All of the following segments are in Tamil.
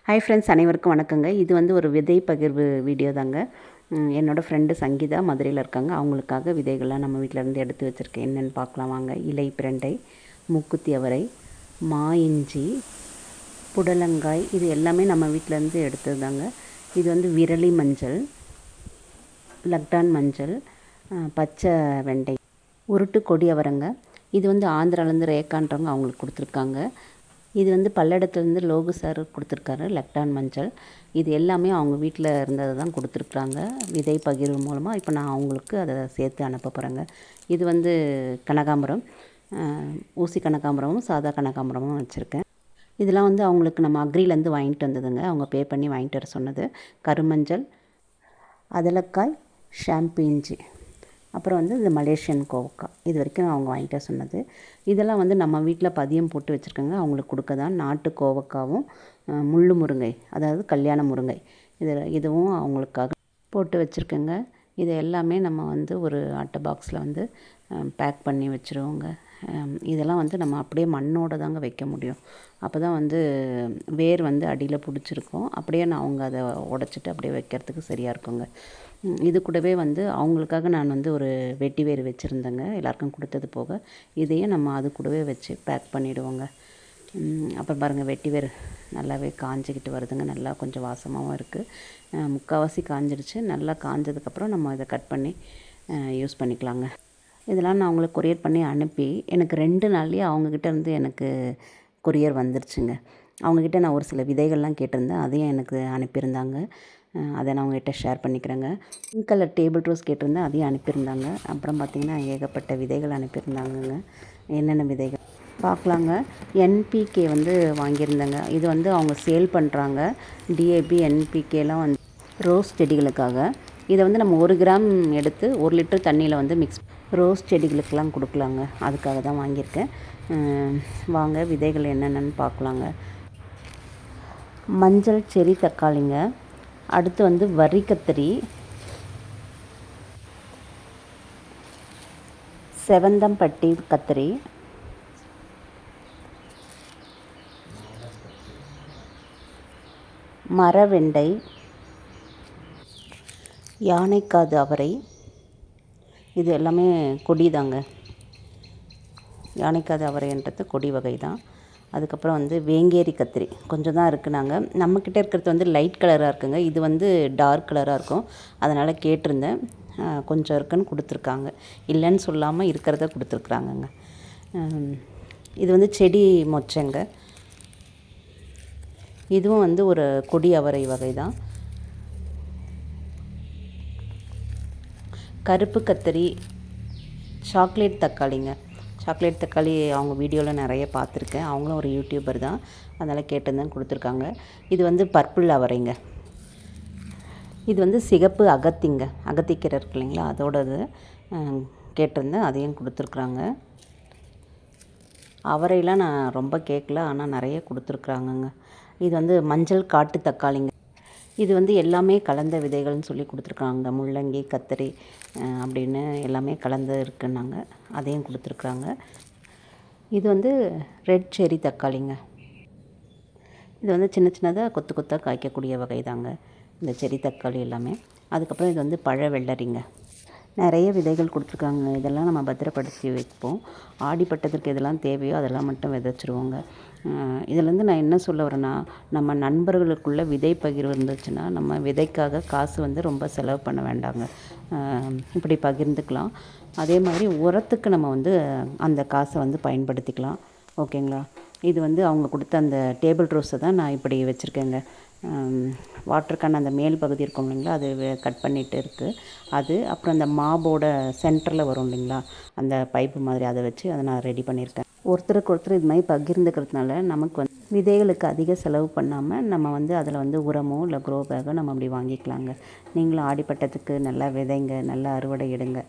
ஹாய் ஃப்ரெண்ட்ஸ், அனைவருக்கும் வணக்கங்க. இது வந்து ஒரு விதை பகிர்வு வீடியோ தாங்க. என்னோடய ஃப்ரெண்டு சங்கீதா மதுரையில் இருக்காங்க. அவங்களுக்காக விதைகள்லாம் நம்ம வீட்டிலேருந்து எடுத்து வச்சுருக்கேன். என்னென்னு பார்க்கலாம் வாங்க. இலை பிரண்டை, மூக்குத்தி அவரை, மா இஞ்சி, புடலங்காய், இது எல்லாமே நம்ம வீட்டிலேருந்து எடுத்தது தாங்க. இது வந்து விரலி மஞ்சள், லக்டான் மஞ்சள், பச்சை வெண்டை, உருட்டு கொடி அவரைங்க. இது வந்து ஆந்திராலேருந்து ரேக்கான்றவங்க அவங்களுக்கு கொடுத்துருக்காங்க. இது வந்து பல்லடத்துலேருந்து லோகு சார் கொடுத்துருக்காரு, லக்டான் மஞ்சள். இது எல்லாமே அவங்க வீட்டில் இருந்ததை தான் கொடுத்துருக்குறாங்க விதை பகிர்வு மூலமாக. இப்போ நான் அவங்களுக்கு அதை சேர்த்து அனுப்ப போகிறேங்க. இது வந்து கனகாம்பரம், ஊசி கனகாம்பரமும் சாதா கனகாம்பரமும் வச்சுருக்கேன். இதெல்லாம் வந்து அவங்களுக்கு நம்ம அக்ரிலேருந்து வாங்கிட்டு வந்ததுங்க. அவங்க பே பண்ணி வாங்கிட்டு வர சொன்னது. கருமஞ்சள், அதலக்காய், ஷாம்பு இஞ்சி, அப்புறம் வந்து இந்த மலேசியன் கோவக்காய், இது வரைக்கும் அவங்க வாங்கிட்ட சொன்னது. இதெல்லாம் வந்து நம்ம வீட்டில் பதியம் போட்டு வச்சுருக்கோங்க. அவங்களுக்கு கொடுக்க தான். நாட்டு கோவக்காவும் முள்ளு முருங்கை, அதாவது கல்யாண முருங்கை, இதுவும் அவங்களுக்காக போட்டு வச்சுருக்கேங்க. இது எல்லாமே நம்ம வந்து ஒரு அட்டை பாக்ஸில் வந்து பேக் பண்ணி வச்சுருவோங்க. இதெல்லாம் வந்து நம்ம அப்படியே மண்ணோடு தாங்க வைக்க முடியும். அப்போ தான் வந்து வேர் வந்து அடியில் பிடிச்சிருக்கும். அப்படியே அவங்க அதை உடச்சிட்டு அப்படியே வைக்கிறதுக்கு சரியாக இருக்குங்க. இது கூடவே வந்து அவங்களுக்காக நான் வந்து ஒரு வெட்டி வேர் வச்சுருந்தேங்க, எல்லாருக்கும் கொடுத்தது போக. இதையும் நம்ம அது கூடவே வச்சு பேக் பண்ணிவிடுவோங்க. அப்புறம் பாருங்கள், வெட்டி வேர் நல்லாவே காஞ்சிக்கிட்டு வருதுங்க. நல்லா கொஞ்சம் வாசமாகவும் இருக்குது. முக்கால்வாசி காஞ்சிடுச்சு. நல்லா காஞ்சதுக்கப்புறம் நம்ம இதை கட் பண்ணி யூஸ் பண்ணிக்கலாங்க. இதெல்லாம் நான் அவங்களுக்கு கொரியர் பண்ணி அனுப்பி எனக்கு 2 நாள்லேயே அவங்கக்கிட்ட இருந்து எனக்கு கொரியர் வந்துருச்சுங்க. அவங்கக்கிட்ட நான் ஒரு சில விதைகள்லாம் கேட்டிருந்தேன், அதையும் எனக்கு அனுப்பியிருந்தாங்க. அதை நான் அவங்ககிட்ட ஷேர் பண்ணிக்கிறேங்க. பிங்க் கலர் டேபிள் ரோஸ் கேட்டிருந்தேன், அதையும் அனுப்பியிருந்தாங்க. அப்புறம் பார்த்திங்கன்னா ஏகப்பட்ட விதைகள் அனுப்பியிருந்தாங்கங்க. என்னென்ன விதைகள் பார்க்கலாங்க. என்பிகே வந்து வாங்கியிருந்தேங்க. இது வந்து அவங்க சேல் பண்ணுறாங்க. டிஏபி, என்பிகேலாம் வந்து ரோஸ் செடிகளுக்காக. இதை வந்து நம்ம 1 கிராம் எடுத்து 1 லிட்டர் தண்ணியில் வந்து மிக்ஸ் ரோஸ் செடிகளுக்கெல்லாம் கொடுக்கலாங்க. அதுக்காக தான் வாங்கியிருக்கேன். வாங்க விதைகள் என்னென்னு பார்க்கலாங்க. மஞ்சள் செரி தக்காளிங்க. அடுத்து வந்து வரி கத்திரி, செவந்தம்பட்டி கத்திரி, மரவெண்டை, யானைக்காது அவரை, இது எல்லாமே கொடி தாங்க. யானைக்காது அவரைன்றது கொடி வகை தான். அதுக்கப்புறம் வந்து வேங்கேரி கத்திரி கொஞ்சம் தான் இருக்குனாங்க. நம்மக்கிட்ட இருக்கிறது வந்து லைட் கலராக இருக்குங்க. இது வந்து டார்க் கலராக இருக்கும். அதனால் கேட்டிருந்தேன். கொஞ்சம் இருக்குன்னு கொடுத்துருக்காங்க. இல்லைன்னு சொல்லாமல் இருக்கிறத கொடுத்துருக்குறாங்கங்க. இது வந்து செடி மொச்சைங்க. இதுவும் வந்து ஒரு கொடி அவரை வகை தான். கருப்பு கத்திரி, சாக்லேட் தக்காளிங்க. சாக்லேட் தக்காளி அவங்க வீடியோவில் நிறைய பார்த்துருக்கேன். அவங்களும் ஒரு யூடியூபர் தான், அதனால் கேட்டிருந்தேன், கொடுத்துருக்காங்க. இது வந்து பர்பிள் அவரைங்க. இது வந்து சிகப்பு அகத்திங்க. அகத்திக்கீரை இருக்கு இல்லைங்களா, அதோடது கேட்டிருந்தேன், அதையும் கொடுத்துருக்குறாங்க. அவரையெல்லாம் நான் ரொம்ப கேட்கல, ஆனால் நிறைய கொடுத்துருக்குறாங்கங்க. இது வந்து மஞ்சள் காட்டு தக்காளிங்க. இது வந்து எல்லாமே கலந்த விதைகள்னு சொல்லி கொடுத்துருக்காங்க. முள்ளங்கி, கத்திரி அப்படின்னு எல்லாமே கலந்து இருக்குன்னாங்க, அதையும் கொடுத்துருக்குறாங்க. இது வந்து ரெட் செரி தக்காளிங்க. இது வந்து சின்ன சின்னதாக கொத்து கொத்தாக காய்க்கக்கூடிய வகை தாங்க இந்த செரி தக்காளி எல்லாமே. அதுக்கப்புறம் இது வந்து பழ வெள்ளரிங்க. நிறைய விதைகள் கொடுத்துருக்காங்க. இதெல்லாம் நம்ம பத்திரப்படுத்தி வைப்போம். ஆடிப்பட்டத்திற்கு எதெல்லாம் தேவையோ அதெல்லாம் மட்டும் விதைச்சிருவோங்க. இதிலேருந்து நான் என்ன சொல்ல வரேன்னா, நம்ம நண்பர்களுக்குள்ளே விதை பகிர்வு இருந்துச்சுன்னா நம்ம விதைக்காக காசு வந்து ரொம்ப செலவு பண்ண வேண்டாங்க. இப்படி பகிர்ந்துக்கலாம். அதே மாதிரி உரத்துக்கு நம்ம வந்து அந்த காசை வந்து பயன்படுத்திக்கலாம். ஓகேங்களா. இது வந்து அவங்க கொடுத்த அந்த டேபிள் ரோஸை தான் நான் இப்படி வச்சுருக்கேங்க. வாட்டர் கேன் அந்த மேல் பகுதி இருக்கும் இல்லைங்களா, அது கட் பண்ணிகிட்டு இருக்குது. அது அப்புறம் அந்த மாபோட சென்டரில் வரும் இல்லைங்களா, அந்த பைப்பு மாதிரி, அதை வச்சு அதை நான் ரெடி பண்ணியிருக்கேன். ஒருத்தருக்கு ஒருத்தர் இது மாதிரி பகிர்ந்துக்கிறதுனால நமக்கு வந்து விதைகளுக்கு அதிக செலவு பண்ணாமல் நம்ம வந்து அதில் வந்து உரமோ இல்லை க்ரோ பேக்கோ நம்ம அப்படி வாங்கிக்கலாங்க. நீங்களும் ஆடிப்பட்டத்துக்கு நல்லா விதைங்க, நல்லா அறுவடை எடுங்க.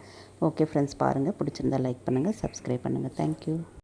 ஓகே ஃப்ரெண்ட்ஸ், பாருங்கள், பிடிச்சிருந்தா லைக் பண்ணுங்கள், சப்ஸ்கிரைப் பண்ணுங்கள். தேங்க்யூ.